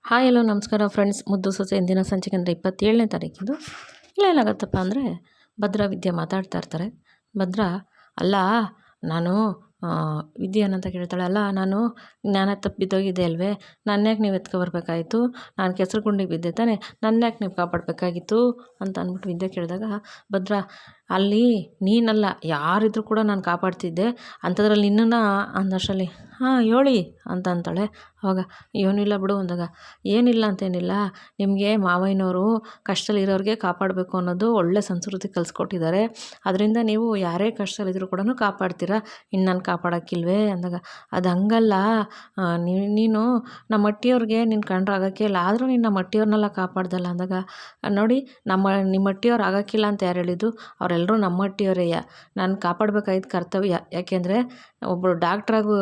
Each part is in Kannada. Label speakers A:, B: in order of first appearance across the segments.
A: ಹಾಯ್ ಹಲೋ ನಮಸ್ಕಾರ ಫ್ರೆಂಡ್ಸ್. ಮುದ್ದು ಸೊಸೆ ಇಂದಿನ ಸಂಚಿಕೆ ಅಂದರೆ 27ನೇ ತಾರೀಕಿದು. ಏನಾಗತ್ತಪ್ಪ ಅಂದರೆ ಭದ್ರಾ ವಿದ್ಯೆ ಮಾತಾಡ್ತಾ ಇರ್ತಾರೆ. ಭದ್ರಾ, ಅಲ್ಲ ನಾನು ವಿದ್ಯೆ ಏನಂತ ಕೇಳ್ತಾಳೆ. ಅಲ್ಲ ನಾನು ಜ್ಞಾನ ತಪ್ಪಿ ಬಿದ್ದೋಗಿದ್ದೆ ಅಲ್ವೇ, ನನ್ಯಾಕೆ ನೀವು ಎತ್ಕೊಬರ್ಬೇಕಾಯಿತು? ನಾನು ಕೆಸರು ಗುಂಡಿಗೆ ಬಿದ್ದೆ ತಾನೆ, ನನ್ಯಾಕೆ ನೀವು ಕಾಪಾಡಬೇಕಾಗಿತ್ತು ಅಂತ ಅಂದ್ಬಿಟ್ಟು ವಿದ್ಯೆ ಕೇಳಿದಾಗ ಭದ್ರಾ, ಅಲ್ಲಿ ನೀನಲ್ಲ ಯಾರಿದ್ರು ಕೂಡ ನಾನು ಕಾಪಾಡ್ತಿದ್ದೆ, ಅಂಥದ್ರಲ್ಲಿ ನಿನ್ನನ್ನು ಅಂದಷ್ಟರಲ್ಲಿ ಹೇಳಿ ಅಂತ ಅಂತಾಳೆ. ಅವಾಗ ಏನಿಲ್ಲ ಬಿಡು ಅಂದಾಗ, ಏನಿಲ್ಲ ಅಂತೇನಿಲ್ಲ, ನಿಮಗೆ ಮಾವಯ್ಯನವರು ಕಷ್ಟದಲ್ಲಿರೋರಿಗೆ ಕಾಪಾಡಬೇಕು ಅನ್ನೋದು ಒಳ್ಳೆ ಸಂಸ್ಕೃತಿ ಕಲಿಸ್ಕೊಟ್ಟಿದ್ದಾರೆ. ಅದರಿಂದ ನೀವು ಯಾರೇ ಕಷ್ಟದಲ್ಲಿದ್ದರೂ ಕೂಡ ಕಾಪಾಡ್ತೀರಾ, ಇನ್ನು ನಾನು ಕಾಪಾಡೋಕ್ಕಿಲ್ವೇ ಅಂದಾಗ, ಅದು ಹಂಗಲ್ಲ, ನೀನು ನಮ್ಮ ಅಟ್ಟಿಯವ್ರಿಗೆ ನಿನ್ನ ಕಂಡ್ರೆ ಆಗೋಕ್ಕೆ ಇಲ್ಲ, ಆದರೂ ನೀನು ನಮ್ಮ ಅಟ್ಟಿಯವ್ರನ್ನೆಲ್ಲ ಕಾಪಾಡ್ದಲ್ಲ ಅಂದಾಗ, ನೋಡಿ ನಿಮ್ಮ ಅಟ್ಟಿಯವ್ರು ಆಗೋಕ್ಕಿಲ್ಲ ಅಂತ ಯಾರು ಹೇಳಿದ್ದು? ಅವರೆಲ್ಲರೂ ನಮ್ಮ ಅಟ್ಟಿಯವರೇಯ. ನಾನು ಕಾಪಾಡಬೇಕಾಗಿದ್ದು ಕರ್ತವ್ಯ. ಯಾಕೆಂದರೆ ಒಬ್ಬಳು ಡಾಕ್ಟ್ರಾಗು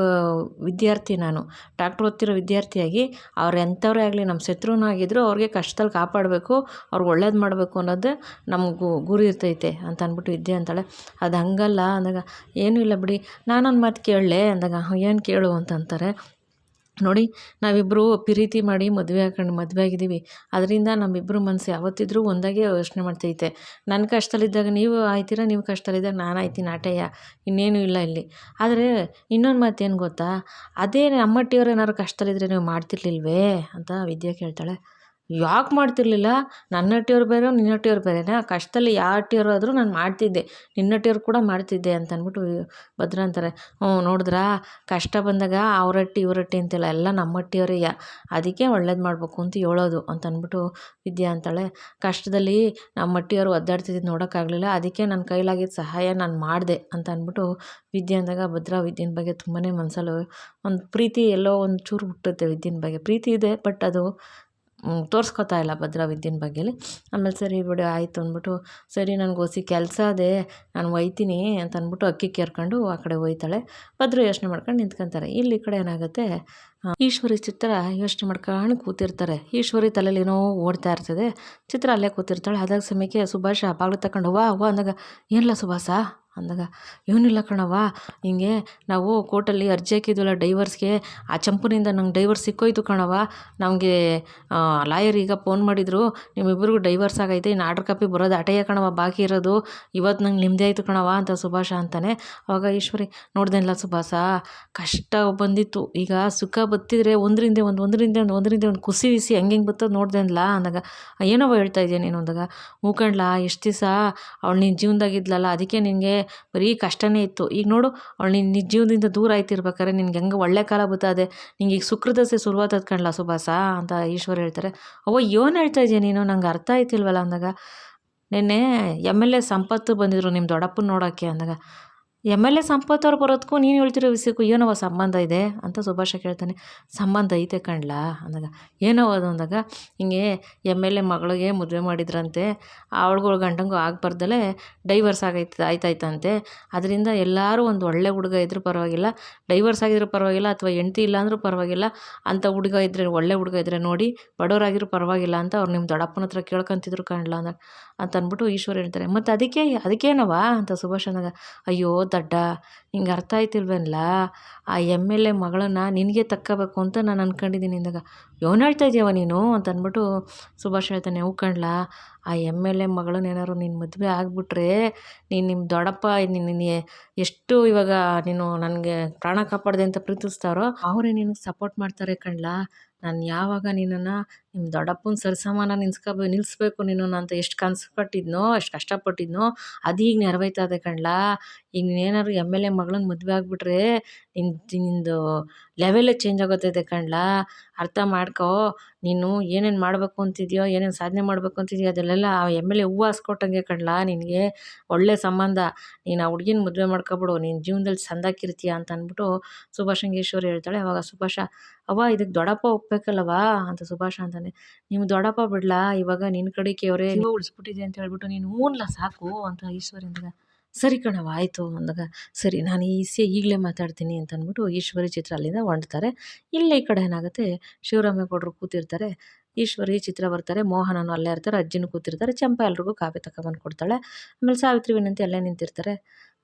A: ವಿದ್ಯಾರ್ಥಿ, ನಾನು ಡಾಕ್ಟ್ರ್ ಓದ್ತಿರೋ ವಿದ್ಯಾರ್ಥಿಯಾಗಿ ಅವ್ರು ಎಂಥವ್ರೇ ಆಗಲಿ, ನಮ್ಮ ಶತ್ರುನೂ ಆಗಿದ್ರು ಅವ್ರಿಗೆ ಕಷ್ಟದಲ್ಲಿ ಕಾಪಾಡಬೇಕು, ಅವ್ರಿಗೆ ಒಳ್ಳೇದು ಮಾಡಬೇಕು ಅನ್ನೋದೇ ನಮಗೂ ಗುರಿ ಇರ್ತೈತೆ ಅಂತ ಅಂದ್ಬಿಟ್ಟು ವಿದ್ಯೆ ಅಂತಾಳೆ. ಅದು ಹಂಗಲ್ಲ ಅಂದಾಗ, ಏನೂ ಇಲ್ಲ ಬಿಡಿ, ನಾನೊಂದು ಮಾತು ಕೇಳಲೇ ಅಂದಾಗ, ಏನು ಕೇಳು ಅಂತ ಅಂತಾರೆ. ನೋಡಿ, ನಾವಿಬ್ಬರು ಪ್ರೀತಿ ಮಾಡಿ ಮದುವೆ ಆಗಿದ್ದೀವಿ. ಅದರಿಂದ ನಮ್ಮಿಬ್ಬರು ಮನಸ್ಸು ಯಾವತ್ತಿದ್ರೂ ಒಂದಾಗೆ ಯೋಚನೆ ಮಾಡ್ತೈತೆ. ನನ್ನ ಕಷ್ಟದಲ್ಲಿದ್ದಾಗ ನೀವು ಆಯ್ತೀರ, ನೀವು ಕಷ್ಟದಲ್ಲಿದ್ದಾಗ ನಾನು ಆಯ್ತೀನಿ, ಆಟಯ್ಯ, ಇನ್ನೇನು ಇಲ್ಲ ಇಲ್ಲಿ. ಆದರೆ ಇನ್ನೊಂದು ಮಾತು ಏನು ಗೊತ್ತಾ, ಅದೇ ನಮ್ಮಟ್ಟಿಯವ್ರು ಏನಾದ್ರು ಕಷ್ಟದಲ್ಲಿದ್ದರೆ ನೀವು ಮಾಡ್ತಿರ್ಲಿಲ್ವೇ ಅಂತ ವಿದ್ಯೆ ಕೇಳ್ತಾಳೆ. ಯಾಕೆ ಮಾಡ್ತಿರ್ಲಿಲ್ಲ? ನನ್ನ ಹಟ್ಟಿಯವ್ರು ಬೇರೆ, ನಿನ್ನ ಹಟ್ಟಿಯವ್ರು ಬೇರೆನಾ? ಕಷ್ಟದಲ್ಲಿ ಯಾವ ಹಟ್ಟಿಯವ್ರು ಆದರೂ ನಾನು ಮಾಡ್ತಿದ್ದೆ, ನಿನ್ನ ಹಟ್ಟಿಯವ್ರು ಕೂಡ ಮಾಡ್ತಿದ್ದೆ ಅಂತ ಅಂದ್ಬಿಟ್ಟು ಭದ್ರ ಅಂತಾರೆ. ನೋಡಿದ್ರಾ, ಕಷ್ಟ ಬಂದಾಗ ಅವ್ರ ಹಟ್ಟಿ ಇವ್ರ ಹಟ್ಟಿ ಅಂತಿಲ್ಲ, ಎಲ್ಲ ನಮ್ಮ ಹಟ್ಟಿಯವರೆಯ, ಅದಕ್ಕೆ ಒಳ್ಳೇದು ಮಾಡಬೇಕು ಅಂತ ಹೇಳೋದು ಅಂತ ಅಂದ್ಬಿಟ್ಟು ವಿದ್ಯಾ ಅಂತಾಳೆ. ಕಷ್ಟದಲ್ಲಿ ನಮ್ಮ ಹಟ್ಟಿಯವರು ಒದ್ದಾಡ್ತಿದ್ದು ನೋಡೋಕ್ಕಾಗಲಿಲ್ಲ, ಅದಕ್ಕೆ ನನ್ನ ಕೈಲಾಗಿದ್ದ ಸಹಾಯ ನಾನು ಮಾಡಿದೆ ಅಂತ ಅಂದ್ಬಿಟ್ಟು ವಿದ್ಯೆ ಅಂದಾಗ, ಭದ್ರಾ ವಿದ್ಯೆನ ಬಗ್ಗೆ ತುಂಬಾ ಮನಸ್ಸಲ್ಲಿ ಒಂದು ಪ್ರೀತಿ ಎಲ್ಲೋ ಒಂದು ಚೂರು ಹುಟ್ಟುತ್ತೆ. ವಿದ್ಯೆನ ಬಗ್ಗೆ ಪ್ರೀತಿ ಇದೆ, ಬಟ್ ಅದು ತೋರಿಸ್ಕೊತಾ ಇಲ್ಲ ಭದ್ರಾ ವಿದ್ಯೆನ ಬಗ್ಗೆಲಿ. ಆಮೇಲೆ ಸರಿ ಬಿಡು ಆಯಿತು ಅಂದ್ಬಿಟ್ಟು, ಸರಿ ನನಗೆ ಹೊಸಿ ಕೆಲಸ ಅದೇ, ನಾನು ಒಯ್ತೀನಿ ಅಂತ ಅಂದ್ಬಿಟ್ಟು ಅಕ್ಕಿ ಕೇರ್ಕೊಂಡು ಆ ಕಡೆ ಒಯ್ತಾಳೆ. ಭದ್ರಾ ಯೋಚನೆ ಮಾಡ್ಕೊಂಡು ನಿಂತ್ಕೊಂತಾರೆ. ಇಲ್ಲಿ ಈ ಕಡೆ ಏನಾಗುತ್ತೆ, ಈಶ್ವರಿ ಚಿತ್ರ ಯೋಚನೆ ಮಾಡ್ಕೊಂಡು ಕೂತಿರ್ತಾರೆ. ಈಶ್ವರಿ ತಲೆಯಲ್ಲಿ ಏನೋ ಓಡ್ತಾ ಇರ್ತದೆ. ಚಿತ್ರ ಅಲ್ಲೇ ಕೂತಿರ್ತಾಳೆ. ಅದಾಗ ಸಮಯಕ್ಕೆ ಸುಭಾಷ ಬಾಗಿಲು ತಗೊಂಡು ಅವ್ವ ಅಂದಾಗ, ಏನಿಲ್ಲ ಸುಭಾಷ ಅಂದಾಗ, ಏನಿಲ್ಲ ಕಣವ್ವ, ಹಿಂಗೆ ನಾವು ಕೋರ್ಟಲ್ಲಿ ಅರ್ಜಿ ಹಾಕಿದ್ವಲ್ಲ ಡೈವರ್ಸ್ಗೆ, ಆ ಚಂಪುನಿಂದ ನಂಗೆ ಡೈವರ್ಸ್ ಸಿಕ್ಕೋಯ್ತು ಕಣವ್ವ. ನಮಗೆ ಲಾಯರ್ ಈಗ ಫೋನ್ ಮಾಡಿದರು, ನಿಮ್ಮಿಬ್ಬರಿಗೂ ಡೈವರ್ಸ್ ಆಗೈತೆ, ಇನ್ನು ಆರ್ಡ್ರ್ ಕಾಪಿ ಬರೋದು ಅಟೆಯ ಕಣವ್ವ ಬಾಕಿ ಇರೋದು, ಇವತ್ತು ನಂಗೆ ನಿಮ್ಮದೇ ಆಯಿತು ಕಣವ್ವ ಅಂತ ಸುಭಾಷ ಅಂತಾನೆ. ಅವಾಗ ಈಶ್ವರಿ, ನೋಡ್ದೇನಿಲ್ಲ ಸುಭಾಷ, ಕಷ್ಟ ಬಂದಿತ್ತು, ಈಗ ಸುಖ ಬತ್ತಿದ್ರೆ ಒಂದರಿಂದ ಒಂದು ಕುಸಿ ವಿಸಿ ಹೆಂಗೆ ಬರ್ತದೆ ನೋಡ್ದೇನಿಲ್ಲ ಅಂದಾಗ, ಏನೋ ಹೇಳ್ತಾ ಇದೆಯಾ ನೀನು ಅಂದಾಗ, ಮೂಕಂಡ್ಲ ಎಷ್ಟು ದಿವಸ ಅವಳು ನಿನ್ನ ಜೀವನದಾಗಿದ್ಲಲ್ಲ, ಅದಕ್ಕೆ ನಿನಗೆ ಬರೀ ಕಷ್ಟನೇ ಇತ್ತು. ಈಗ ನೋಡು, ಅವಳು ನಿನ್ನ ಜೀವನದಿಂದ ದೂರ ಆಯ್ತಿರ್ಬೇಕಾರೆ ನಿನ್ಗೆ ಹೆಂಗೆ ಒಳ್ಳೆ ಕಾಲ ಬರ್ತದೆ, ನಿಂಗೆ ಈಗ ಸುಕೃದಸೆ ಶುರುವಾತದ ಕಣ್ಲ ಸುಭಾಷ ಅಂತ ಈಶ್ವರ ಹೇಳ್ತಾರೆ. ಅವ್ವ ಏನು ಹೇಳ್ತಾ ಇದೆಯಾ ನೀನು, ನಂಗೆ ಅರ್ಥ ಆಯ್ತಿಲ್ವಲ್ಲ ಅಂದಾಗ, ನಿನ್ನೆ MLA ಸಂಪತ್ತು ಬಂದಿದ್ರು ನಿಮ್ಮ ದೊಡ್ಡಪ್ಪನ ನೋಡೋಕ್ಕೆ ಅಂದಾಗ, MLA ಸಂಪತ್ತು ಅವ್ರು ಬರೋದಕ್ಕೂ ನೀನು ಹೇಳ್ತಿರೋ ವಿಷಯಕ್ಕೂ ಏನವ ಸಂಬಂಧ ಇದೆ ಅಂತ ಸುಭಾಷ ಕೇಳ್ತಾನೆ. ಸಂಬಂಧ ಐತೆ ಕಣ್ಲ ಅಂದಾಗ, ಏನವ ಅದು ಅಂದಾಗ, ಹಿಂಗೆ MLA ಮಗಳಿಗೆ ಮದುವೆ ಮಾಡಿದ್ರಂತೆ, ಅವಳುಗಳು ಗಂಡಂಗೂ ಆಗಬಾರ್ದಲೇ ಡೈವರ್ಸ್ ಆಯ್ತಾಯ್ತಂತೆ. ಅದರಿಂದ ಎಲ್ಲರೂ ಒಂದು ಒಳ್ಳೆ ಹುಡುಗ ಇದ್ರೂ ಪರವಾಗಿಲ್ಲ, ಡೈವರ್ಸ್ ಆಗಿದ್ರೂ ಪರವಾಗಿಲ್ಲ, ಅಥವಾ ಹೆಂಡ್ತಿ ಇಲ್ಲ ಅಂದರೂ ಪರವಾಗಿಲ್ಲ, ಅಂಥ ಹುಡುಗ ಇದ್ದರೆ, ಒಳ್ಳೆ ಹುಡುಗ ಇದ್ದರೆ ನೋಡಿ, ಬಡವರಾಗಿರೂ ಪರವಾಗಿಲ್ಲ ಅಂತ ಅವ್ರು ನಿಮ್ಮ ದೊಡ್ಡಪ್ಪನ ಹತ್ರ ಕೇಳ್ಕೊಂತಿದ್ರು ಕಣ್ಲ ಅಂದಾಗ ಅಂತ ಅಂದ್ಬಿಟ್ಟು ಈಶ್ವರ ಹೇಳ್ತಾರೆ. ಮತ್ತು ಅದಕ್ಕೇನವ ಅಂತ ಸುಭಾಷ್ ಅಂದಾಗ, ಅಯ್ಯೋ ದಡ್ಡ, ನಿಂಗೆ ಅರ್ಥ ಆಯ್ತಿಲ್ವೇನಲ್ಲ, ಆ MLA ಮಗಳನ್ನ ನಿನಗೆ ತಕ್ಕೋಬೇಕು ಅಂತ ನಾನು ಅಂದ್ಕೊಂಡಿದ್ದೀನಿ ಅಂದಾಗ, ಏನು ಹೇಳ್ತಾ ಇದೀಯವ ನೀನು ಅಂತ ಅಂದ್ಬಿಟ್ಟು ಸುಭಾಷ್ ಹೇಳ್ತಾನೆ. ಹೂ ಕಣ್ಲ, ಆ MLA ಮಗಳನ್ನ ಏನಾದ್ರು ನೀನು ಮದುವೆ ಆಗಿಬಿಟ್ರೆ, ನಿಮ್ಮ ದೊಡ್ಡಪ್ಪ ನಿನ್ನ ಎಷ್ಟು ಇವಾಗ ನೀನು ನನಗೆ ಪ್ರಾಣ ಕಾಪಾಡಿದೆ ಅಂತ ಪ್ರೀತಿಸ್ತಾರೋ, ಅವರೇ ನಿನಗೆ ಸಪೋರ್ಟ್ ಮಾಡ್ತಾರೆ ಕಣ್ಲ. ನಾನು ಯಾವಾಗ ನಿನ್ನನ್ನು ನಿಮ್ಮ ದೊಡ್ಡಪ್ಪನ ಸರಿಸಮಾನ ನಿಲ್ಲಿಸ್ಬೇಕು ನಿನ್ನನ್ನು ಅಂತ ಎಷ್ಟು ಕನಸು ಪಟ್ಟಿದ್ನೋ, ಎಷ್ಟು ಕಷ್ಟಪಟ್ಟಿದ್ನೋ, ಅದೀಗ ನೆರವೇರ್ತಾ ಇದೆ ಕಣ್ಲ. ಈಗ ನೀನೇನಾದ್ರು MLA ಮಗಳನ್ನ ಮದುವೆ ಆಗಿಬಿಟ್ರೆ ನಿಂದು ಲೆವೆಲೇ ಚೇಂಜ್ ಆಗೋತೈತೆ ಕಣ್ಲ. ಅರ್ಥ ಮಾಡ್ಕೋ, ನೀನು ಏನೇನು ಮಾಡಬೇಕು ಅಂತಿದೆಯೋ, ಏನೇನು ಸಾಧನೆ ಮಾಡಬೇಕು ಅಂತಿದೆಯೋ, ಅದರಲ್ಲೆಲ್ಲ ಆ MLA ಹೂವು ಹಾಸ್ಕೊಟ್ಟಂಗೆ ಕಣ್ಲ ನಿನಗೆ ಒಳ್ಳೆ ಸಂಬಂಧ. ನೀನು ಆ ಹುಡುಗಿನ ಮದುವೆ ಮಾಡ್ಕೊಬಿಡು, ನಿನ್ನ ಜೀವನದಲ್ಲಿ ಚಂದಾಗಿರ್ತೀಯ ಅಂತ ಅಂದ್ಬಿಟ್ಟು ಸುಭಾಷಂಗೆ ಈಶ್ವರಿ ಹೇಳ್ತಾಳೆ. ಅವಾಗ ಸುಭಾಷ, ಅವ್ವ ಇದಕ್ಕೆ ದೊಡ್ಡಪ್ಪ ಒಪ್ಪಬೇಕಲ್ಲವ ಅಂತ ಸುಭಾಷ ಅಂತಾನೆ. ನೀವು ದೊಡ್ಡಪ್ಪ ಬಿಡ್ಲಾ, ಇವಾಗ ನಿನ್ನ ಕಡೆಗೆ ಅವರೇ ಉಳಿಸ್ಬಿಟ್ಟಿದೆ ಅಂತ ಹೇಳ್ಬಿಟ್ಟು ನೀನು ಹೂನ್ಲ ಸಾಕು ಅಂತ ಈಶ್ವರಿ ಅಂದಾಗ, ಸರಿ ಕಣವ ಆಯಿತು ಅಂದಾಗ, ಸರಿ ನಾನು ಈ ಈಗಲೇ ಮಾತಾಡ್ತೀನಿ ಅಂತ ಅಂದ್ಬಿಟ್ಟು ಈಶ್ವರಿ ಚಿತ್ರ ಅಲ್ಲಿಂದ ಹೊಂಡ್ತಾರೆ. ಇಲ್ಲಿ ಈ ಕಡೆ ಏನಾಗುತ್ತೆ, ಶಿವರಾಮೇಗೌಡರು ಕೂತಿರ್ತಾರೆ, ಈಶ್ವರಿ ಚಿತ್ರ ಬರ್ತಾರೆ, ಮೋಹನನು ಅಲ್ಲೇ ಇರ್ತಾರೆ, ಅಜ್ಜಿನೂ ಕೂತಿರ್ತಾರೆ, ಚಂಪಾ ಎಲ್ರಿಗೂ ಕಾಫಿ ತಗೊಬಂದು ಕೊಡ್ತಾಳೆ. ಆಮೇಲೆ ಸಾವಿತ್ರಿ ವಿನಂತಿ ಅಲ್ಲೇ ನಿಂತಿರ್ತಾರೆ.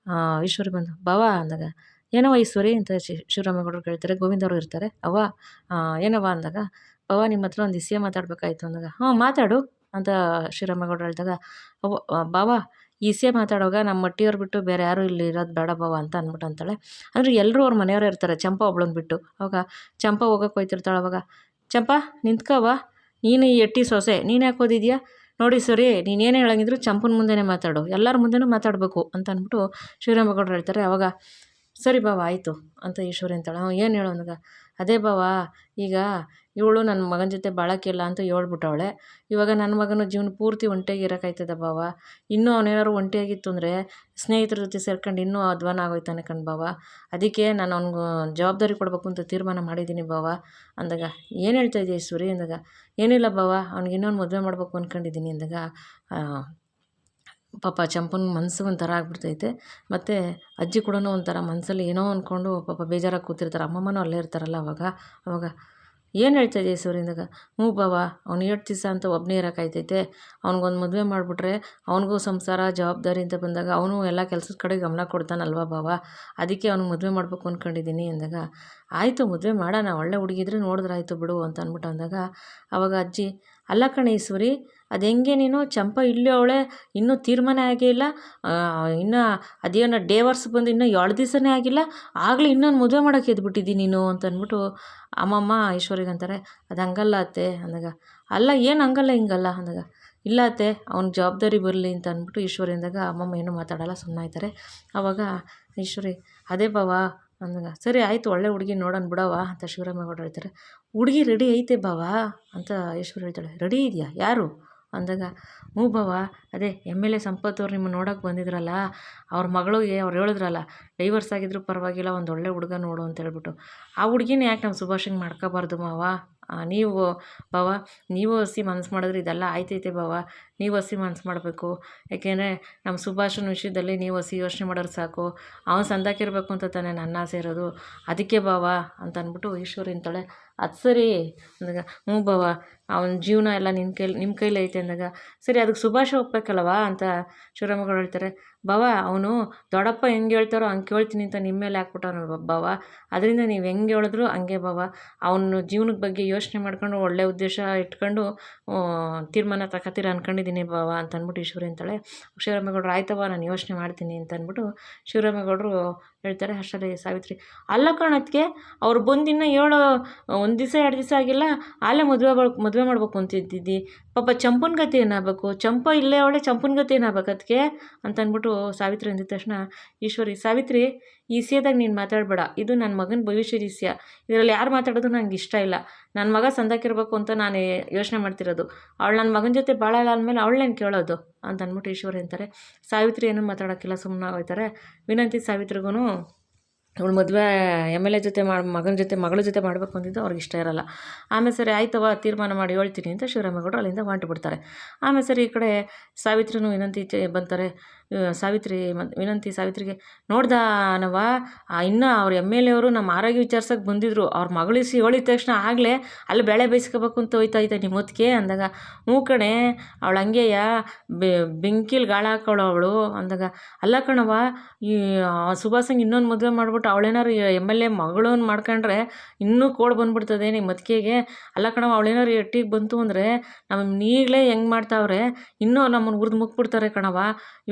A: ಈಶ್ವರಿ ಬಂದು ಬಾವಾ ಅಂದಾಗ, ಏನವ ಈಶ್ವರಿ ಅಂತ ಶಿವರಾಮೇಗೌಡರು ಕೇಳ್ತಾರೆ. ಗೋವಿಂದವರು ಇರ್ತಾರೆ. ಅವ್ವ ಏನವ ಅಂದಾಗ, ಅವ್ವ ನಿಮ್ಮ ಹತ್ರ ಒಂದು ವಿಷಯ ಮಾತಾಡಬೇಕಾಯ್ತು ಅಂದಾಗ, ಹ್ಞೂ ಮಾತಾಡು ಅಂತ ಶ್ರೀರಾಮೇಗೌಡರು ಹೇಳಿದಾಗ, ಬಾವ ಈ ವಿಷಯ ಮಾತಾಡುವಾಗ ನಮ್ಮ ಮಟ್ಟಿಯವ್ರು ಬಿಟ್ಟು ಬೇರೆ ಯಾರೂ ಇಲ್ಲಿ ಇರೋದು ಬೇಡ ಬಾವ ಅಂತ ಅಂದ್ಬಿಟ್ಟು ಅಂತಾಳೆ. ಅಂದರೆ ಎಲ್ಲರೂ ಅವ್ರ ಮನೆಯವರೇ ಇರ್ತಾರೆ, ಚಂಪಾ ಒಬ್ಳನ್ನ ಬಿಟ್ಟು. ಅವಾಗ ಚಂಪಾ ಹೋಗೋಕೆ ಹೋಯ್ತಿರ್ತಾಳೆ. ಅವಾಗ ಚಂಪಾ ನಿಂತ್ಕವ್ವ, ನೀನು ಈ ಎಟ್ಟಿ ಸೊಸೆ, ನೀನು ಯಾಕೆ ಓದಿದ್ಯಾ ನೋಡಿ ಸರಿ, ನೀನೇನು ಹೇಳಂಗಿದ್ರು ಚಂಪನ ಮುಂದೆನೇ ಮಾತಾಡು, ಎಲ್ಲರ ಮುಂದೆನೂ ಮಾತಾಡಬೇಕು ಅಂತ ಅಂದ್ಬಿಟ್ಟು ಶ್ರೀರಾಮೇಗೌಡರು ಹೇಳ್ತಾರೆ. ಅವಾಗ ಸರಿ ಬಾವ ಆಯಿತು ಅಂತ ಈಶ್ವರಿ ಅಂತಾಳೆ. ಏನು ಹೇಳು ಅಂದಾಗ, ಅದೇ ಬಾವ ಈಗ ಇವಳು ನನ್ನ ಮಗನ ಜೊತೆ ಬಾಳಕ್ಕಿಲ್ಲ ಅಂತ ಹೇಳ್ಬಿಟ್ಟವಳೆ. ಇವಾಗ ನನ್ನ ಮಗನ ಜೀವನ ಪೂರ್ತಿ ಒಂಟಿಯಾಗಿ ಇರೋಕ್ಕಾಯ್ತದ ಬಾವ. ಇನ್ನೂ ಅವನೇನಾದ್ರು ಒಂಟಿಯಾಗಿತ್ತು ಅಂದರೆ ಸ್ನೇಹಿತರ ಜೊತೆ ಸೇರ್ಕೊಂಡು ಇನ್ನೂ ಅಧ್ವಾನ ಆಗೋಯ್ತಾನೆ ಕಣ್ ಬಾವ. ಅದಕ್ಕೆ ನಾನು ಅವ್ನಿಗೆ ಜವಾಬ್ದಾರಿ ಕೊಡಬೇಕು ಅಂತ ತೀರ್ಮಾನ ಮಾಡಿದ್ದೀನಿ ಬಾವ ಅಂದಾಗ, ಏನು ಹೇಳ್ತಾ ಇದೆಯಾ ಈಶ್ವರಿ ಅಂದಾಗ, ಏನಿಲ್ಲ ಬಾವ ಅವ್ನಿಗೆ ಇನ್ನೊಂದು ಮದುವೆ ಮಾಡಬೇಕು ಅಂದ್ಕೊಂಡಿದ್ದೀನಿ ಅಂದಾಗ, ಪಾಪ ಚಂಪನ ಮನಸ್ಸು ಒಂಥರ ಆಗ್ಬಿಡ್ತೈತೆ. ಮತ್ತು ಅಜ್ಜಿ ಕೂಡ ಒಂಥರ ಮನಸ್ಸಲ್ಲಿ ಏನೋ ಅಂದ್ಕೊಂಡು ಪಾಪ ಬೇಜಾರಾಗಿ ಕೂತಿರ್ತಾರೆ. ಅಮ್ಮಮ್ಮನೂ ಅಲ್ಲೇ ಇರ್ತಾರಲ್ಲ ಅವಾಗ ಏನು ಹೇಳ್ತಾ ಇದೆಯಾ ಈಶ್ವರಿ ಅಂದಾಗ, ಹ್ಞೂ ಬಾವ ಅವ್ನು 8 ದಿವಸ ಅಂತ ಒಬ್ಬನೇ ಇರೋಕ್ಕಾಯ್ತೈತೆ. ಅವ್ನಿಗೊಂದು ಮದುವೆ ಮಾಡಿಬಿಟ್ರೆ ಅವ್ನಿಗೂ ಸಂಸಾರ ಜವಾಬ್ದಾರಿ ಅಂತ ಬಂದಾಗ ಅವನು ಎಲ್ಲ ಕೆಲಸದ ಕಡೆ ಗಮನ ಕೊಡ್ತಾನಲ್ವ ಬಾವ, ಅದಕ್ಕೆ ಅವ್ನಿಗೆ ಮದುವೆ ಮಾಡಬೇಕು ಅಂದ್ಕೊಂಡಿದ್ದೀನಿ ಅಂದಾಗ, ಆಯಿತು ಮದುವೆ ಮಾಡೋಣ, ಒಳ್ಳೆ ಹುಡುಗಿದ್ರೆ ನೋಡಿದ್ರೆ ಆಯಿತು ಬಿಡು ಅಂತ ಅಂದ್ಬಿಟ್ಟು ಅಂದಾಗ, ಆವಾಗ ಅಜ್ಜಿ, ಅಲ್ಲ ಕಣೆ ಈಶ್ವರಿ, ಅದು ಹೆಂಗೆ ನೀನು ಚಂಪಾ ಇಲ್ಲೇ ಅವಳೆ, ಇನ್ನೂ ತೀರ್ಮಾನ ಆಗೇ ಇಲ್ಲ, ಇನ್ನೂ ಅದೇನೋ ಡೇವರ್ಸ್ ಬಂದು ಇನ್ನೂ 7 ದಿವಸನೇ ಆಗಿಲ್ಲ, ಆಗಲೇ ಇನ್ನೊಂದು ಮದುವೆ ಮಾಡೋಕ್ಕೆ ಎದ್ಬಿಟ್ಟಿದ್ದೀನಿ ನೀನು ಅಂತ ಅಂದ್ಬಿಟ್ಟು ಅಮ್ಮಮ್ಮ ಈಶ್ವರಿಗೆ ಅಂತಾರೆ. ಅದು ಹಂಗಲ್ಲ ಅತ್ತೆ ಅಂದಾಗ, ಅಲ್ಲ ಏನು ಹಂಗಲ್ಲ ಹಿಂಗಲ್ಲ ಅಂದಾಗ, ಇಲ್ಲ ಅತ್ತೆ ಅವ್ನಿಗೆ ಜವಾಬ್ದಾರಿ ಬರಲಿ ಅಂತ ಅಂದ್ಬಿಟ್ಟು ಈಶ್ವರಿ ಅಂದಾಗ ಅಮ್ಮಮ್ಮ ಏನೂ ಮಾತಾಡಲ್ಲ, ಸುಮ್ಮನಾಯ್ತಾರೆ. ಆವಾಗ ಈಶ್ವರಿ, ಅದೇ ಬಾವ ಅಂದಾಗ, ಸರಿ ಆಯಿತು ಒಳ್ಳೆ ಹುಡುಗಿ ನೋಡೋಣ ಬಿಡವ ಅಂತ ಶಿವರಾಮೇಗೌಡರು ಹೇಳ್ತಾರೆ. ಹುಡುಗಿ ರೆಡಿ ಐತೆ ಬಾವ ಅಂತ ಈಶ್ವರಿ ಹೇಳ್ತಾಳೆ. ರೆಡಿ ಇದೆಯಾ ಯಾರು ಅಂದಾಗ, ಹ್ಞೂ ಬಾವ ಅದೇ MLA ಸಂಪತ್ ಅವ್ರು ನಿಮ್ಮನ್ನು ನೋಡೋಕೆ ಬಂದಿದ್ರಲ್ಲ, ಅವ್ರ ಮಗಳಿಗೆ ಅವ್ರು ಹೇಳಿದ್ರಲ್ಲ, ಡೈವರ್ಸ್ ಆಗಿದ್ರು ಪರವಾಗಿಲ್ಲ ಒಂದು ಒಳ್ಳೆ ಹುಡುಗ ನೋಡು ಅಂತ ಹೇಳ್ಬಿಟ್ಟು, ಆ ಹುಡುಗಿನ ಯಾಕೆ ನಾವು ಸುಭಾಷಿಗೆ ಮಾಡ್ಕೋಬಾರ್ದು ಮಾವ, ನೀವು ಬಾವ ನೀವು ಹಸಿ ಮನಸ್ಸು ಮಾಡಿದ್ರೆ ಇದೆಲ್ಲ ಆಯ್ತೈತೆ ಬಾವ, ನೀವು ಹಸಿ ಮನಸ್ಸು ಮಾಡಬೇಕು. ಯಾಕೆಂದರೆ ನಮ್ಮ ಸುಭಾಷನ ವಿಷಯದಲ್ಲಿ ನೀವು ಹಸಿ ಯೋಚನೆ ಮಾಡೋರು ಸಾಕು, ಅವನು ಸಂದಾಕಿರ್ಬೇಕು ಅಂತ ತಾನೇ ನನ್ನ ಆಸೆ ಇರೋದು, ಅದಕ್ಕೆ ಬಾವ ಅಂತ ಅಂದ್ಬಿಟ್ಟು ಈಶ್ವರಿ ಅಂತಾಳೆ. ಅದು ಸರಿ ಅಂದಾಗ, ಹ್ಞೂ ಬಾವ ಅವನ ಜೀವನ ಎಲ್ಲ ನಿಮ್ಮ ಕೈಲಿ ಐತೆ ಅಂದಾಗ, ಸರಿ ಅದಕ್ಕೆ ಸುಭಾಷ ಒಪ್ಪಬೇಕಲ್ವಾ ಅಂತ ಶಿವರಾಮೇಗೌಡರು ಹೇಳ್ತಾರೆ. ಬಾವ ಅವನು ದೊಡ್ಡಪ್ಪ ಹೆಂಗೆ ಹೇಳ್ತಾರೋ ಹಂಗೆ ಕೇಳ್ತೀನಿ ಅಂತ ನಿಮ್ಮ ಮೇಲೆ ಹಾಕ್ಬಿಟ್ಟವನು ಬಾವ, ಅದರಿಂದ ನೀವು ಹೆಂಗೆ ಹೇಳಿದ್ರು ಹಂಗೆ ಬಾವ, ಅವನು ಜೀವನದ ಬಗ್ಗೆ ಯೋಚನೆ ಮಾಡ್ಕೊಂಡು ಒಳ್ಳೆ ಉದ್ದೇಶ ಇಟ್ಕೊಂಡು ತೀರ್ಮಾನ ತಗೋತೀರ ಅಂದ್ಕೊಂಡಿದ್ದೀನಿ ಬಾವ ಅಂತ ಅಂದ್ಬಿಟ್ಟು ಈಶ್ವರಿ ಅಂತಾಳೆ. ಶಿವರಾಮೇಗೌಡರು ಆಯ್ತವ ನಾನು ಯೋಚನೆ ಮಾಡ್ತೀನಿ ಅಂತ ಅಂದ್ಬಿಟ್ಟು ಶಿವರಾಮೇಗೌಡರು ಹೇಳ್ತಾರೆ. ಅಷ್ಟರಲ್ಲಿ ಸಾವಿತ್ರಿ, ಅಲ್ಲ ಕಾಣೋದಕ್ಕೆ ಅವ್ರು ಬಂದಿನ್ನ 1 ದಿವಸ 2 ದಿವಸ ಆಗಿಲ್ಲ, ಅಲ್ಲೇ ಮದುವೆ ಮಾಡ್ಬೇಕು ಅಂತಿದ್ದಿದ್ದಿ, ಪಾಪ ಚಂಪನ ಗತಿ ಏನಾಗಬೇಕು, ಚಂಪ ಇಲ್ಲೇ ಅವಳೆ ಚಂಪನ ಗತಿ ಏನಾಗಬೇಕು ಅದಕ್ಕೆ ಅಂತ ಅಂದ್ಬಿಟ್ಟು ಸಾವಿತ್ರಿ ಅಂದಿದ ತಕ್ಷಣ ಈಶ್ವರಿ, ಸಾವಿತ್ರಿ ಈ ವಿಷಯದಾಗ ನೀನು ಮಾತಾಡಬೇಡ, ಇದು ನನ್ನ ಮಗನ ಭವಿಷ್ಯದ ವಿಷಯ, ಇದರಲ್ಲಿ ಯಾರು ಮಾತಾಡೋದು ನಂಗೆ ಇಷ್ಟ ಇಲ್ಲ, ನನ್ನ ಮಗ ಸಂದಾಕಿರ್ಬೇಕು ಅಂತ ನಾನು ಯೋಚನೆ ಮಾಡ್ತಿರೋದು, ಅವಳು ನನ್ನ ಮಗನ ಜೊತೆ ಭಾಳ ಆದಮೇಲೆ ಅವಳೇನು ಕೇಳೋದು ಅಂತ ಅಂದ್ಬಿಟ್ಟು ಈಶ್ವರಿ ಅಂತಾರೆ. ಸಾವಿತ್ರಿ ಏನೂ ಮಾತಾಡೋಕ್ಕಿಲ್ಲ, ಸುಮ್ಮನೆ ಹೋಗ್ತಾರೆ. ವಿನಂತಿ ಸಾವಿತ್ರಿಗೂ ಅವಳು ಮದುವೆ MLA ಜೊತೆ ಮಗಳ ಜೊತೆ ಮಾಡಬೇಕು ಅಂತಿದ್ದು ಅವ್ರಿಗೆ ಇಷ್ಟ ಇರೋಲ್ಲ. ಆಮೇಲೆ ಸರಿ ಆಯ್ತವ ತೀರ್ಮಾನ ಮಾಡಿ ಹೇಳ್ತೀನಿ ಅಂತ ಶಿವರಾಮೇಗೌಡರು ಅಲ್ಲಿಂದ ಹೊಂಟುಬಿಡ್ತಾರೆ. ಆಮೇಲೆ ಸರಿ ಈ ಕಡೆ ಸಾವಿತ್ರಿನೂ ವಿನಂತಿ ಬಂತಾರೆ. ವಿನಂತಿ ಸಾವಿತ್ರಿಗೆ, ನೋಡ್ದಾನವ ಇನ್ನೂ ಅವ್ರ MLA ಅವರು ನಮ್ಮ ಆರೋಗ್ಯ ವಿಚಾರಿಸೋಕೆ ಬಂದಿದ್ರು, ಅವ್ರ ಮಗಳಿಸಿ ಹೇಳಿದ ತಕ್ಷಣ ಆಗಲೇ ಅಲ್ಲಿ ಬೇಳೆ ಬೇಯಿಸ್ಕೋಬೇಕು ಅಂತ ಹೋಯ್ತೈತೆ ನಿಮ್ಮ ಹೊತ್ತಿಗೆ ಅಂದಾಗ, ಹ್ಞೂ ಕಣೆ ಅವಳು ಹಂಗೆಯ ಬೆಂಕಿಲಿ ಗಾಳ ಹಾಕೋಳು ಅವಳು ಅಂದಾಗ, ಅಲ್ಲ ಕಣವ ಈ ಸುಭಾಸಂಗೆ ಇನ್ನೊಂದು ಮದುವೆ ಮಾಡ್ಬಿಟ್ಟು ಅವಳೇನಾರು MLA ಮಗಳನ್ನ ಮಾಡ್ಕೊಂಡ್ರೆ ಇನ್ನೂ ಕೋಡ್ ಬಂದ್ಬಿಡ್ತದೆ ನಿಮ್ಮ ಮತ್ತಿಗೆಗೆ, ಅಲ್ಲ ಕಣವ ಅವಳೇನಾರು ಎಟ್ಟಿಗೆ ಬಂತು ಅಂದರೆ ನಮ್ಮ ಈಗಲೇ ಹೆಂಗೆ ಮಾಡ್ತಾವ್ರೆ, ಇನ್ನೂ ನಮ್ಮನ್ನು ಹುರಿದು ಮುಕ್ಬಿಡ್ತಾರೆ ಕಣವ,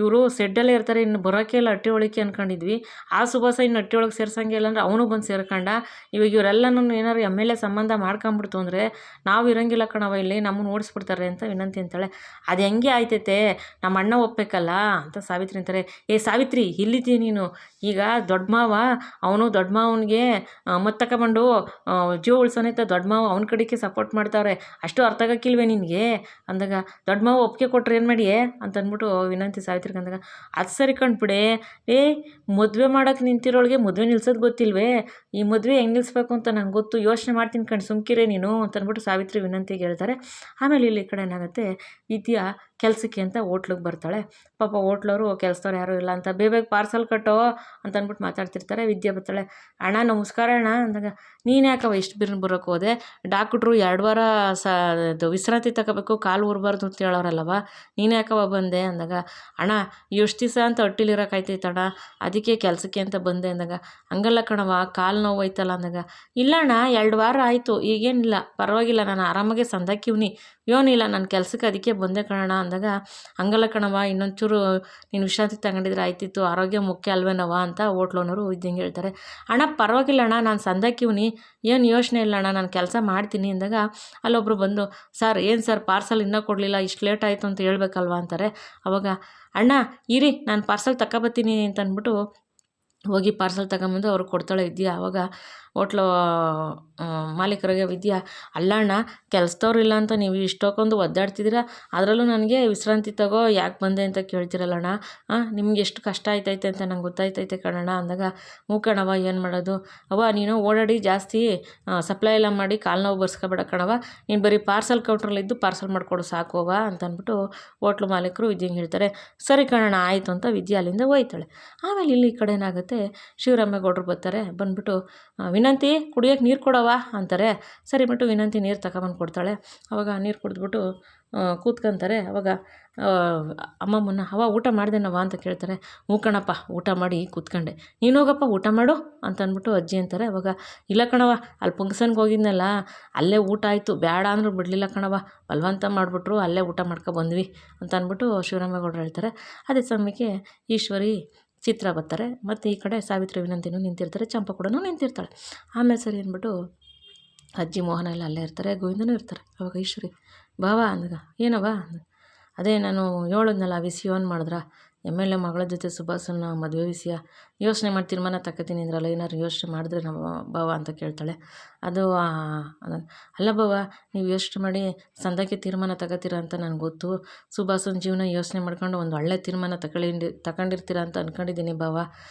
A: ಇವರು ಸೆಡ್ಡಲ್ಲೇ ಇರ್ತಾರೆ, ಇನ್ನು ಬರೋಕ್ಕೆ ಇಲ್ಲ ಹಟ್ಟಿ ಒಳಕ್ಕೆ ಅಂದ್ಕೊಂಡಿದ್ವಿ, ಆ ಸುಭಾಸ ಇನ್ನು ಹಟ್ಟಿ ಒಳಗೆ ಸೇರ್ಸಂಗೆ ಇಲ್ಲ ಅಂದರೆ ಅವನು ಬಂದು ಸೇರ್ಕೊಂಡ, ಇವಾಗ ಇವರೆಲ್ಲನೂ ಏನಾರು MLA ಸಂಬಂಧ ಮಾಡ್ಕೊಂಬಿಡ್ತು ಅಂದರೆ ನಾವು ಇರೋಂಗಿಲ್ಲ ಕಣವ ಇಲ್ಲಿ, ನಮ್ಮನ್ನು ಓಡಿಸ್ಬಿಡ್ತಾರೆ ಅಂತ ವಿನಂತಿ ಅಂತಾಳೆ. ಅದು ಹೆಂಗೆ ಆಯ್ತೈತೆ, ನಮ್ಮ ಅಣ್ಣ ಒಪ್ಪಬೇಕಲ್ಲ ಅಂತ ಸಾವಿತ್ರಿ ಅಂತಾರೆ. ಸಾವಿತ್ರಿ ಇಲ್ಲಿದ್ದೀ ನೀನು, ಈಗ ದೊಡ್ಡ ಮಾವ ಅವನು ದೊಡ್ಡ ಮಾವನಿಗೆ ಮತ್ತು ತಗೊಂಡು ಜೀವ ಉಳ್ಸೋನೈತ ದೊಡ್ಡ ಮಾವ ಅವನ ಕಡೆಗೆ ಸಪೋರ್ಟ್ ಮಾಡ್ತಾವ್ರೆ, ಅಷ್ಟು ಅರ್ಥ ಆಗಕ್ಕಿಲ್ವೇ ನಿನಗೆ ಅಂದಾಗ, ದೊಡ್ಡ ಮಾವ ಒಪ್ಪಿಗೆ ಕೊಟ್ಟರೆ ಏನು ಮಾಡಿಯೇ ಅಂತ ಅಂದ್ಬಿಟ್ಟು ವಿನಂತಿ ಸಾವಿತ್ರಿಗೆ ಅಂದಾಗ, ಅದು ಸರಿ ಕಂಡುಬಿಡೆ ಮದುವೆ ಮಾಡೋಕ್ಕೆ ನಿಂತಿರೋಳಿಗೆ ಮದುವೆ ನಿಲ್ಸೋದು ಗೊತ್ತಿಲ್ವೇ, ಈ ಮದುವೆ ಹೆಂಗೆ ನಿಲ್ಲಿಸ್ಬೇಕು ಅಂತ ನಂಗೆ ಗೊತ್ತು, ಯೋಚನೆ ಮಾಡ್ತೀನಿ ಕಣ್ ಸುಮ್ಕಿರೇ ನೀನು ಅಂತ ಅಂದ್ಬಿಟ್ಟು ಸಾವಿತ್ರಿ ವಿನಂತಿಗೆ ಹೇಳ್ತಾರೆ. ಆಮೇಲೆ ಇಲ್ಲಿ ಕಡೆ ಏನಾಗುತ್ತೆ, ವಿದ್ಯಾ ಕೆಲಸಕ್ಕೆ ಅಂತ ಹೋಟ್ಲಿಗೆ ಬರ್ತಾಳೆ. ಪಾಪ ಹೋಟ್ಲವರು ಕೆಲಸದವ್ರು ಯಾರೂ ಇಲ್ಲ ಅಂತ ಬೇಗ ಪಾರ್ಸಲ್ ಕಟ್ಟೋ ಅಂತ ಅಂದ್ಬಿಟ್ಟು ಮಾತಾಡ್ತಿರ್ತಾರೆ. ವಿದ್ಯೆ ಬರ್ತಾಳೆ. ಅಣ್ಣ ನಮಸ್ಕಾರ ಅಣ್ಣ ಅಂದಾಗ, ನೀನು ಯಾಕವ ಇಷ್ಟು ಬಿರ್ನ ಬರೋಕ್ಕೆ ಹೋದೆ? ಡಾಕ್ಟ್ರು 2 ವಾರ ಇದು ವಿಶ್ರಾಂತಿ ತಗೋಬೇಕು, ಕಾಲು ಊರಬಾರ್ದು ಅಂತ ಹೇಳೋರಲ್ಲವ, ನೀನು ಯಾಕವ ಬಂದೆ ಅಂದಾಗ, ಅಣ್ಣ ಎಷ್ಟು ದಿವಸ ಅಂತ ಹೊಟ್ಟಿಲಿರೋಕ್ಕಾಯ್ತೈತಣ್ಣ, ಅದಕ್ಕೆ ಕೆಲಸಕ್ಕೆ ಅಂತ ಬಂದೆ ಅಂದಾಗ, ಹಂಗಲ್ಲ ಕಣವ ಕಾಲು ನೋವು ಐತಲ್ಲ ಅಂದಾಗ, ಇಲ್ಲ ಅಣ್ಣ 2 ವಾರ ಆಯಿತು, ಈಗೇನಿಲ್ಲ ಪರವಾಗಿಲ್ಲ, ನಾನು ಆರಾಮಾಗೆ ಸಂದಾಕಿವ್ನಿ, ಏನಿಲ್ಲ ನನ್ನ ಕೆಲಸಕ್ಕೆ ಅದಕ್ಕೆ ಬಂದೆ ಕಣಣ್ಣ ಅಂದಾಗ, ಹಂಗಲ್ಲ ಕಣವ ಇನ್ನೊಂಚೂರು ನೀನು ವಿಶ್ರಾಂತಿ ತಗೊಂಡಿದ್ರೆ ಆಯ್ತಿತ್ತು, ಆರೋಗ್ಯ ಮುಖ್ಯ ಅಲ್ವೇನವ ಅಂತ ಹೋಟ್ಲೋನವರು ಇದ್ದಂಗೆ ಹೇಳ್ತಾರೆ. ಅಣ್ಣ ಪರವಾಗಿಲ್ಲ ಅಣ್ಣ, ನಾನು ಸಂದಾಕಿವ್ನಿ, ಏನು ಯೋಚನೆ ಇಲ್ಲ ಅಣ್ಣ, ನಾನು ಕೆಲಸ ಮಾಡ್ತೀನಿ ಅಂದಾಗ, ಅಲ್ಲೊಬ್ಬರು ಬಂದು, ಸರ್ ಏನು ಸರ್ ಪಾರ್ಸಲ್ ಇನ್ನೂ ಕೊಡಲಿಲ್ಲ, ಇಷ್ಟು ಲೇಟ್ ಆಯಿತು ಅಂತ ಹೇಳ್ಬೇಕಲ್ವ ಅಂತಾರೆ. ಅವಾಗ, ಅಣ್ಣ ಇರಿ ನಾನು ಪಾರ್ಸಲ್ ತಗೊಬತ್ತೀನಿ ಅಂತ ಅಂದ್ಬಿಟ್ಟು ಹೋಗಿ ಪಾರ್ಸಲ್ ತಗೊಂಬಂದು ಅವ್ರಿಗೆ ಕೊಡ್ತಾಳೆ ವಿದ್ಯಾ. ಆವಾಗ ಹೋಟ್ಲು ಮಾಲೀಕರಿಗೆ ವಿದ್ಯಾ, ಅಲ್ಲ ಅಣ್ಣ ಕೆಲಸದವ್ರಿಲ್ಲ ಅಂತ ನೀವು ಇಷ್ಟೊಂದು ಒದ್ದಾಡ್ತಿದ್ದೀರಾ, ಅದರಲ್ಲೂ ನನಗೆ ವಿಶ್ರಾಂತಿ ತಗೋ ಯಾಕೆ ಬಂದೆ ಅಂತ ಕೇಳ್ತಿರಲ್ಲ ಅಣ್ಣ, ನಿಮ್ಗೆ ಎಷ್ಟು ಕಷ್ಟ ಆಯ್ತೈತೆ ಅಂತ ನಂಗೆ ಗೊತ್ತಾಯ್ತೈತೆ ಕಣಣ್ಣ ಅಂದಾಗ, ಹ್ಞೂ ಕಣವ ಏನು ಮಾಡೋದು, ಅವ್ವ ನೀನು ಓಡಾಡಿ ಜಾಸ್ತಿ ಸಪ್ಲೈ ಎಲ್ಲ ಮಾಡಿ ಕಾಲು ನೋವು ಬರ್ಸ್ಕೊಬೇಡ ಕಣವ, ನೀನು ಬರೀ ಪಾರ್ಸಲ್ ಕೌಂಟ್ರಲ್ಲಿದ್ದು ಪಾರ್ಸಲ್ ಮಾಡಿಕೊಡು ಸಾಕೋವ ಅಂತ ಅಂದ್ಬಿಟ್ಟು ಹೋಟ್ಲು ಮಾಲೀಕರು ವಿದ್ಯೆಂಗೆ ಹೇಳ್ತಾರೆ. ಸರಿ ಕಣಣ್ಣ ಆಯಿತು ಅಂತ ವಿದ್ಯೆ ಅಲ್ಲಿಂದ ಹೋಯ್ತಾಳೆ. ಆಮೇಲೆ ಇಲ್ಲಿ ಈ ಕಡೆ ಏನಾಗುತ್ತೆ, ಶಿವರಾಮೇಗೌಡರು ಬರ್ತಾರೆ. ಬಂದ್ಬಿಟ್ಟು, ವಿನಂತಿ ಕುಡಿಯೋಕ್ಕೆ ನೀರು ಕೊಡವ ಅಂತಾರೆ. ಸರಿ ಬಿಟ್ಟು ವಿನಂತಿ ನೀರು ತಗೊಬಂದು ಕೊಡ್ತಾಳೆ. ಅವಾಗ ನೀರು ಕುಡಿದ್ಬಿಟ್ಟು ಕೂತ್ಕೊಂತಾರೆ. ಅವಾಗ ಅಮ್ಮಮ್ಮನ, ಅವ್ವ ಊಟ ಮಾಡ್ದೇನವ ಅಂತ ಕೇಳ್ತಾರೆ. ಹ್ಞೂ ಕಣಪ್ಪ ಊಟ ಮಾಡಿ ಕೂತ್ಕೊಂಡೆ, ನೀನು ಹೋಗಪ್ಪ ಊಟ ಮಾಡು ಅಂತ ಅಂದ್ಬಿಟ್ಟು ಅಜ್ಜಿ ಅಂತಾರೆ. ಅವಾಗ, ಇಲ್ಲ ಕಣವ ಅಲ್ಲಿ ಫಂಕ್ಷನ್ಗೆ ಹೋಗಿದ್ನಲ್ಲ ಅಲ್ಲೇ ಊಟ ಆಯಿತು, ಬೇಡ ಅಂದರೂ ಬಿಡಲಿಲ್ಲ ಕಣವ, ಬಲವಂತ ಮಾಡಿಬಿಟ್ರು, ಅಲ್ಲೇ ಊಟ ಮಾಡ್ಕೊಬಂದ್ವಿ ಅಂತ ಅಂದ್ಬಿಟ್ಟು ಶಿವರಾಮೇಗೌಡರು ಹೇಳ್ತಾರೆ. ಅದೇ ಸಮಯಕ್ಕೆ ಈಶ್ವರಿ ಚಿತ್ರ ಬರ್ತಾರೆ. ಮತ್ತು ಈ ಕಡೆ ಸಾವಿತ್ರಿ ವಿನಂತಿನೂ ನಿಂತಿರ್ತಾರೆ, ಚಂಪಾ ಕೂಡ ನಿಂತಿರ್ತಾಳೆ. ಆಮೇಲೆ ಸರಿ ಅಂದ್ಬಿಟ್ಟು ಅಜ್ಜಿ ಮೋಹನ ಎಲ್ಲ ಅಲ್ಲೇ ಇರ್ತಾರೆ, ಗೋವಿಂದನೂ ಇರ್ತಾರೆ. ಅವಾಗ ಈಶ್ವರಿ, ಬಾವಾ ಅಂದಾಗ, ಏನವ ಅದೇ ನಾನು ಹೇಳಿದ್ನಲ್ಲ ವಿಷಯವನ್ನು ಮಾಡಿದ್ರ MLA ಮಗಳ ಜೊತೆ ಸುಭಾಸನ ಮದುವೆ ವಿಷಯ ಯೋಚನೆ ಮಾಡಿ ತೀರ್ಮಾನ ತಗೋತೀನಿ ಅಂದ್ರಲ್ಲ, ಏನಾದ್ರು ಯೋಚನೆ ಮಾಡಿದ್ರೆ ನಾವು ಬಾವ ಅಂತ ಕೇಳ್ತಾಳೆ. ಅದು ಅಲ್ಲ ಬಾವ, ನೀವು ಯೋಚನೆ ಮಾಡಿ ಸಂದಕ್ಕೆ ತೀರ್ಮಾನ ತಗೋತೀರ ಅಂತ ನನಗೆ ಗೊತ್ತು, ಸುಭಾಸನ ಜೀವನ ಯೋಚನೆ ಮಾಡ್ಕೊಂಡು ಒಂದು ಒಳ್ಳೆ ತೀರ್ಮಾನ ತಗೊಂಡಿರ್ತೀರ ಅಂತ ಅಂದ್ಕೊಂಡಿದ್ದೀನಿ ಬಾವ,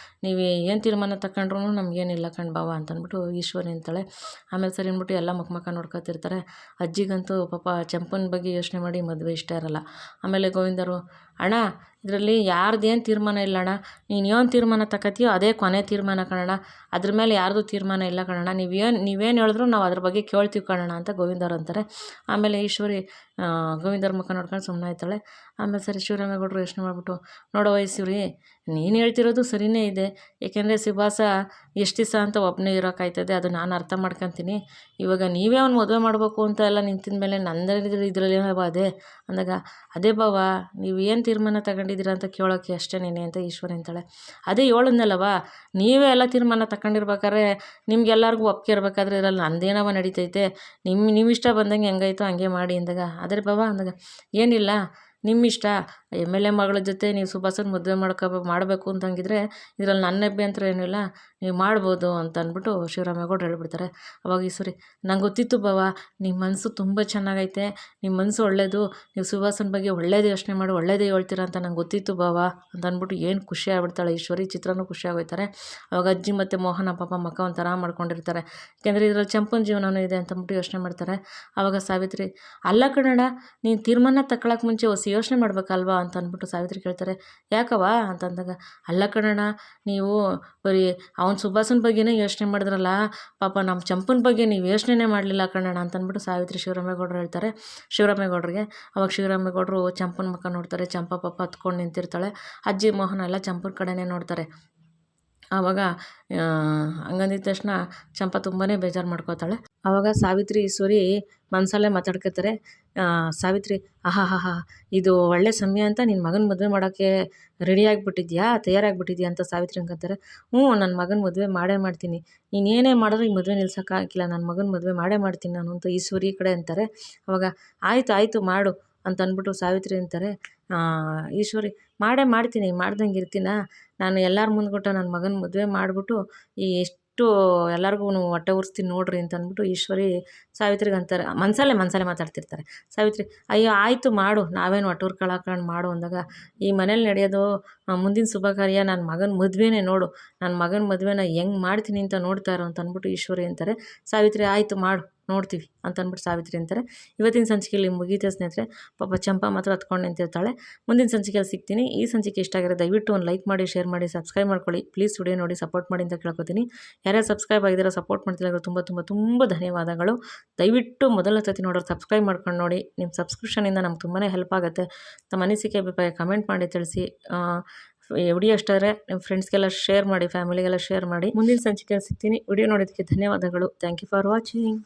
A: ನೀವು ಏನು ತೀರ್ಮಾನ ತಗೊಂಡ್ರು ನಮಗೇನಿಲ್ಲ ಕಣ್ ಬಾವ ಅಂತ ಅಂದ್ಬಿಟ್ಟು ಈಶ್ವರಿ ಅಂತಾಳೆ. ಆಮೇಲೆ ಸರಿ ಅಂದ್ಬಿಟ್ಟು ಎಲ್ಲ ಮುಖ ನೋಡ್ಕೊತಿರ್ತಾರೆ. ಅಜ್ಜಿಗಂತೂ ಪಾಪ ಚಂಪನ ಬಗ್ಗೆ ಯೋಚನೆ ಮಾಡಿ ಮದುವೆ ಇಷ್ಟ ಇರಲ್ಲ. ಆಮೇಲೆ ಗೋವಿಂದರು, ಅಣ್ಣ ಇದರಲ್ಲಿ ಯಾರ್ದೇನು ತೀರ್ಮಾನ ಇಲ್ಲ ಅಣ್ಣ, ನೀನು ಏನು ತೀರ್ಮಾನ ತಗೋತೀಯೋ ಅದೇ ಕೊನೆ ತೀರ್ಮಾನ ಕಣಣ್ಣ, ಅದ್ರ ಮೇಲೆ ಯಾರ್ದು ತೀರ್ಮಾನ ಇಲ್ಲ ಕಣಣ್ಣ, ನೀವೇನು ಹೇಳಿದ್ರು ನಾವು ಅದ್ರ ಬಗ್ಗೆ ಕೇಳ್ತೀವಿ ಕಣಣ್ಣ ಅಂತ ಗೋವಿಂದವ್ರು ಅಂತಾರೆ. ಆಮೇಲೆ ಈಶ್ವರಿ ಗೋವಿಂದವ್ರ ಮುಖ ನೋಡ್ಕೊಂಡು ಸುಮ್ಮನೆ ಆಯ್ತಾಳೆ. ಆಮೇಲೆ ಸರಿ ಶಿವರಾಮೇಗೌಡರು ಯೋಚನೆ ಮಾಡಿಬಿಟ್ಟು, ನೋಡೋ ಈಶ್ವರಿ ನೀನು ಹೇಳ್ತಿರೋದು ಸರಿಯೇ ಇದೆ, ಏಕೆಂದರೆ ಸುಭಾಸ ಎಷ್ಟು ದಿವಸ ಅಂತ ಒಬ್ಬನೇ ಇರೋಕ್ಕಾಯ್ತದೆ, ಅದು ನಾನು ಅರ್ಥ ಮಾಡ್ಕೊತೀನಿ. ಇವಾಗ ನೀವೇ ಅವ್ನು ಮದುವೆ ಮಾಡಬೇಕು ಅಂತ ಎಲ್ಲ ನಿಂತಿದ ಮೇಲೆ ನಂದು ಇದರಲ್ಲಿ ಏನವ ಅದೇ ಅಂದಾಗ, ಅದೇ ಬಾವ ನೀವು ಏನು ತೀರ್ಮಾನ ತಗೊಂಡಿದ್ದೀರಾ ಅಂತ ಕೇಳೋಕ್ಕೆ ಅಷ್ಟೇ ನೀನೆ ಅಂತ ಈಶ್ವರಿ ಅಂತಾಳೆ. ಅದೇ ಹೇಳಿದ್ನಲ್ಲವ, ನೀವೇ ಎಲ್ಲ ತೀರ್ಮಾನ ತಗೊಂಡಿರ್ಬೇಕಾದ್ರೆ ನಿಮ್ಗೆಲ್ಲರಿಗೂ ಒಪ್ಪಿಗೆ ಇರಬೇಕಾದ್ರೆ ಇದ್ರಲ್ಲಿ ನಂದೇನವ ನಡೀತೈತೆ, ನಿಮ್ಮ ಇಷ್ಟ ಬಂದಂಗೆ ಹೆಂಗಾಯ್ತು ಹಂಗೆ ಮಾಡಿ ಅಂದಾಗ, ಅದೇ ಬಾವ ಅಂದಾಗ, ಏನಿಲ್ಲ ನಿಮ್ಮಿಷ್ಟ, MLA ಮಗಳ ಜೊತೆ ನೀವು ಸುಭಾಸನ ಮದುವೆ ಮಾಡಬೇಕು ಅಂತಂಗಿದ್ರೆ ಇದರಲ್ಲಿ ನನ್ನ ಅಭ್ಯಂತರ ಏನಿಲ್ಲ, ನೀವು ಮಾಡ್ಬೋದು ಅಂತ ಅಂದ್ಬಿಟ್ಟು ಶಿವರಾಮೇಗೌಡರು ಹೇಳ್ಬಿಡ್ತಾರೆ. ಅವಾಗ ಈಶ್ವರಿ, ನಂಗೆ ಗೊತ್ತಿತ್ತು ಬಾವ ನಿಮ್ಮ ಮನಸ್ಸು ತುಂಬ ಚೆನ್ನಾಗೈತೆ, ನಿಮ್ಮ ಮನಸ್ಸು ಒಳ್ಳೆಯದು, ನೀವು ಸುಭಾಸನ ಬಗ್ಗೆ ಒಳ್ಳೇದೇ ಯೋಚನೆ ಮಾಡಿ ಒಳ್ಳೇದೇ ಹೇಳ್ತೀರಾ ಅಂತ ನಂಗೆ ಗೊತ್ತಿತ್ತು ಬಾವ ಅಂತ ಅಂದ್ಬಿಟ್ಟು ಏನು ಖುಷಿ ಆಗ್ಬಿಡ್ತಾಳೆ ಈಶ್ವರಿ. ಚಿತ್ರನೂ ಖುಷಿ ಆಗೋಯ್ತಾರೆ. ಅವಾಗ ಅಜ್ಜಿ ಮತ್ತು ಮೋಹನ ಪಾಪ ಮಕ್ಕ ಒಂಥರ ಮಾಡ್ಕೊಂಡಿರ್ತಾರೆ, ಯಾಕೆಂದರೆ ಇದರಲ್ಲಿ ಚಂಪನ ಜೀವನವೂ ಇದೆ ಅಂತಂದ್ಬಿಟ್ಟು ಯೋಚನೆ ಮಾಡ್ತಾರೆ. ಆವಾಗ ಸಾವಿತ್ರಿ, ಅಲ್ಲ ಕಣಣ್ಣ ನೀನು ತೀರ್ಮಾನ ತಗೊಳಕ್ಕೆ ಮುಂಚೆ ಹೊಸ ಯೋಚನೆ ಮಾಡ್ಬೇಕಲ್ವಾ ಅಂತ ಅಂದ್ಬಿಟ್ಟು ಸಾವಿತ್ರಿ ಕೇಳ್ತಾರೆ. ಯಾಕವ ಅಂತಂದಾಗ, ಅಲ್ಲ ಕಣಣ್ಣ ನೀವು ಬರೀ ಅವ್ನು ಸುಭಾಸನ ಬಗ್ಗೆನೇ ಯೋಚನೆ ಮಾಡಿದ್ರಲ್ಲ, ಪಾಪ ನಮ್ಮ ಚಂಪನ ಬಗ್ಗೆ ನೀವು ಯೋಚನೆ ಮಾಡಲಿಲ್ಲ ಕಣಣ್ಣ ಅಂತಂದ್ಬಿಟ್ಟು ಸಾವಿತ್ರಿ ಶಿವರಾಮೇಗೌಡರು ಹೇಳ್ತಾರೆ ಶಿವರಾಮೇಗೌಡರಿಗೆ. ಅವಾಗ ಶಿವರಾಮೇಗೌಡರು ಚಂಪನ ಮುಖ ನೋಡ್ತಾರೆ. ಚಂಪಾ ಪಾಪ ಹತ್ಕೊಂಡು ನಿಂತಿರ್ತಾಳೆ. ಅಜ್ಜಿ ಮೋಹನ ಎಲ್ಲ ಚಂಪನ ಕಡೆನೇ ನೋಡ್ತಾರೆ. ಆವಾಗ ಹಂಗಂದಿದ ತಕ್ಷಣ ಚಂಪಾ ತುಂಬಾ ಬೇಜಾರು ಮಾಡ್ಕೋತಾಳೆ. ಆವಾಗ ಸಾವಿತ್ರಿ ಈಶ್ವರಿ ಮನಸಲ್ಲೇ ಮಾತಾಡ್ಕೊತಾರೆ. ಸಾವಿತ್ರಿ, ಆಹಾ ಇದು ಒಳ್ಳೆ ಸಮಯ ಅಂತ ನಿನ್ನ ಮಗನ ಮದುವೆ ಮಾಡೋಕ್ಕೆ ರೆಡಿಯಾಗಿಬಿಟ್ಟಿದ್ಯಾ, ತಯಾರಾಗಿಬಿಟ್ಟಿದ್ಯಾ ಅಂತ ಸಾವಿತ್ರಿ ಅನ್ಕೊತಾರೆ. ಹ್ಞೂ ನನ್ನ ಮಗನ ಮದುವೆ ಮಾಡೇ ಮಾಡ್ತೀನಿ, ನೀನು ಏನೇ ಮಾಡಿದ್ರು ಈ ಮದುವೆ ನಿಲ್ಸೋಕ್ಕಾಗಿಲ್ಲ, ನನ್ನ ಮಗನ ಮದುವೆ ಮಾಡೇ ಮಾಡ್ತೀನಿ ನಾನು ಅಂತ ಈಶ್ವರಿ ಕಡೆ ಅಂತಾರೆ. ಅವಾಗ ಆಯಿತು ಮಾಡು ಅಂತ ಅಂದ್ಬಿಟ್ಟು ಸಾವಿತ್ರಿ ಅಂತಾರೆ. ಈಶ್ವರಿ, ಮಾಡೇ ಮಾಡ್ತೀನಿ, ಮಾಡ್ದಂಗೆ ಇರ್ತೀನ ನಾನು, ಎಲ್ಲರ ಮುಂದ್ಗೊಟ್ಟು ನನ್ನ ಮಗನ ಮದುವೆ ಮಾಡಿಬಿಟ್ಟು ಎಷ್ಟು ಎಲ್ಲರಿಗೂ ಹೊಟ್ಟೆ ಉರಿಸ್ತೀನಿ ನೋಡ್ರಿ ಅಂತ ಅಂದ್ಬಿಟ್ಟು ಈಶ್ವರಿ ಸಾವಿತ್ರಿಗೆ ಅಂತಾರೆ. ಮನಸಲ್ಲೇ ಮಾತಾಡ್ತಿರ್ತಾರೆ. ಸಾವಿತ್ರಿ, ಅಯ್ಯೋ ಆಯಿತು ಮಾಡು, ನಾವೇನು ಹೊಟ್ಟೆ ಉರ್ಕೊಳಕೊಂಡು ಮಾಡು ಅಂದಾಗ, ಈ ಮನೇಲಿ ನಡೆಯೋದು ಮುಂದಿನ ಶುಭ ಕಾರ್ಯ ನನ್ನ ಮಗನ ಮದುವೆನೇ ನೋಡು, ನನ್ನ ಮಗನ ಮದುವೆನ ಹೆಂಗೆ ಮಾಡ್ತೀನಿ ಅಂತ ನೋಡ್ತಾ ಇರೋ ಅಂತ ಅಂದ್ಬಿಟ್ಟು ಈಶ್ವರಿ ಅಂತಾರೆ. ಸಾವಿತ್ರಿ, ಆಯಿತು ಮಾಡು ನೋಡ್ತೀವಿ ಅಂತ ಅಂದ್ಬಿಟ್ಟು ಸಾವಿತ್ರಿ ಅಂತಾರೆ. ಇವತ್ತಿನ ಸಂಚಿಕೆಯಲ್ಲಿ ಮುಗೀತೆ ಸ್ನೇಹಿತರೆ. ಪಾಪ ಚಂಪಾ ಮಾತ್ರ ಹತ್ಕೊಂಡು ನಿಂತಿರ್ತಾಳೆ. ಮುಂದಿನ ಸಂಚಿಕೆಯಲ್ಲಿ ಸಿಗ್ತೀನಿ. ಈ ಸಂಚಿಕೆ ಇಷ್ಟ ಆಗಿರೋ ದಯವಿಟ್ಟು ಒಂದು ಲೈಕ್ ಮಾಡಿ, ಶೇರ್ ಮಾಡಿ, ಸಬ್ಸ್ಕ್ರೈಬ್ ಮಾಡ್ಕೊಳ್ಳಿ. ಪ್ಲೀಸ್ ವಿಡಿಯೋ ನೋಡಿ ಸಪೋರ್ಟ್ ಮಾಡಿ ಅಂತ ಕೇಳ್ಕೊತೀನಿ. ಯಾರ್ಯಾರು ಸಬ್ಸ್ಕ್ರೈಬ್ ಆಗಿದ್ದೀರಾ, ಸಪೋರ್ಟ್ ಮಾಡ್ತಿಲ್ಲ, ತುಂಬ ತುಂಬ ತುಂಬ ಧನ್ಯವಾದಗಳು. ದಯವಿಟ್ಟು ಮೊದಲ ಸತಿ ನೋಡೋರು ಸಬ್ಸ್ಕ್ರೈಬ್ ಮಾಡ್ಕೊಂಡು ನೋಡಿ. ನಿಮ್ಮ ಸಬ್ಸ್ಕ್ರಿಪ್ಷನಿಂದ ನಮ್ಗೆ ತುಂಬಾ ಹೆಲ್ಪ್ ಆಗುತ್ತೆ. ತಮ್ಮ ಅನಿಸಿಕೆ ಅಭಿಪ್ರಾಯ ಕಮೆಂಟ್ ಮಾಡಿ ತಿಳಿಸಿ. ವಿಡಿಯೋ ಇಷ್ಟ ಆದರೆ ನಿಮ್ಮ ಫ್ರೆಂಡ್ಸ್ಗೆಲ್ಲ ಶೇರ್ ಮಾಡಿ, ಫ್ಯಾಮಿಲಿಗೆಲ್ಲ ಶೇರ್ ಮಾಡಿ. ಮುಂದಿನ ಸಂಚಿಕೆಯಲ್ಲಿ ಸಿಗ್ತೀನಿ. ವಿಡಿಯೋ ನೋಡೋದಕ್ಕೆ ಧನ್ಯವಾದಗಳು. Thank you for watching.